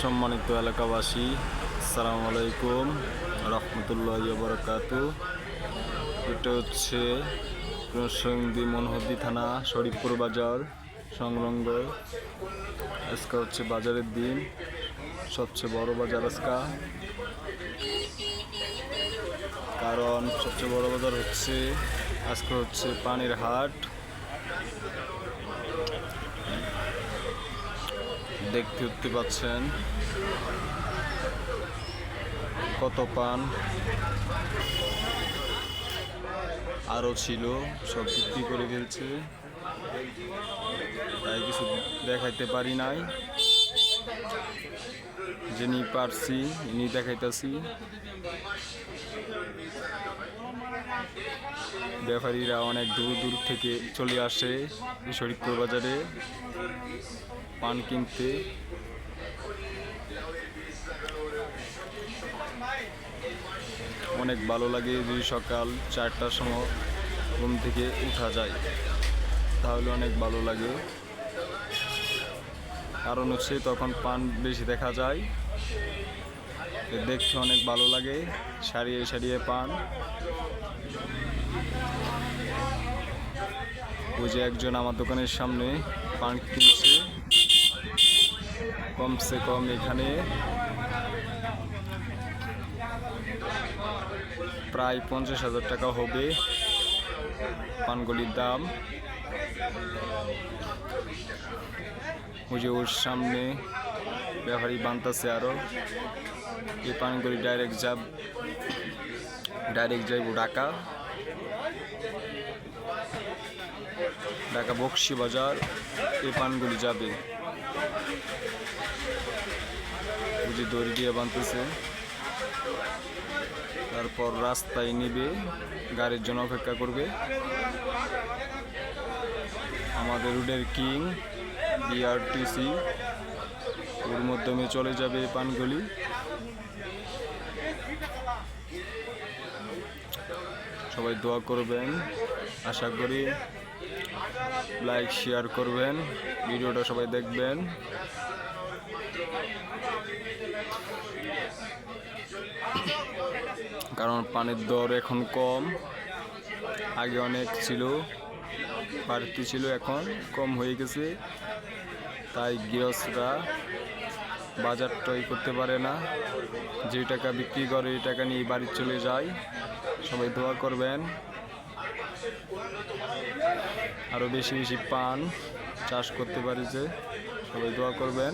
সম্মানিত এলাকাবাসী, আসসালামু আলাইকুম রহমতুল্লাহি ওয়া বারাকাতুহু। এটা হচ্ছে নরসিংদী মনহদ্দি থানা শরীফপুর বাজার সংলগ্ন। আজকে হচ্ছে বাজারের দিন, সবচেয়ে বড় বাজার আজকে। কারণ সবচেয়ে বড় বাজার হচ্ছে আজকে হচ্ছে পানির হাট। দেখতে পাচ্ছেন কত পান আরও ছিল, সব বিক্রি করে ফেলছে, তাই কিছু দেখাইতে পারি নাই। যিনি পারছি ইনি দেখাইতেছি। ব্যাপারীরা অনেক দূর দূর থেকে চলে আসে এই শরীফপুর বাজারে পান কিনতে। অনেক ভালো লাগে যদি সকাল 4টার সময় ঘুম থেকে উঠা যায়, তাহলে অনেক ভালো লাগে। কারণ হচ্ছে তখন পান বেশি দেখা যায়, দেখতে অনেক ভালো লাগে। সারিয়ে সারিয়ে পান। ওই যে একজন আমার দোকানের সামনে পান কিনছে। কমসে কম এখানে প্রায় 50,000 টাকা হবে পানগুলির দাম। ওই যে ওর সামনে ব্যাপারী বানতেছে আরো। এই পানগুলি ডাইরেক্ট যাইব ঢাকা বক্সি বাজার। এই পানগুলি যাবে, ওই যে দড়ি দিয়ে বানতেছে। তারপর রাস্তায় নেবে, গাড়ির জন্য অপেক্ষা করবে। আমাদের রোডের কিং বিআরটিসি, ওর মাধ্যমে চলে যাবে এই পানগুলি। সবাই দোয়া করবেন, আশা করি লাইক শেয়ার করবেন, ভিডিওটা সবাই দেখবেন। কারণ পানির দর এখন কম, আগে অনেক ছিল, বাড়তি ছিল, এখন কম হয়ে গেছে। তাই গৃহস্থরা বাজারটাই করতে পারে না, যে টাকা বিক্রি করে এই টাকা নিয়ে বাড়ি চলে যায়। সবাই দোয়া করবেন, আরও বেশি বেশি পান চাষ করতে পারি, যে সবাই দোয়া করবেন।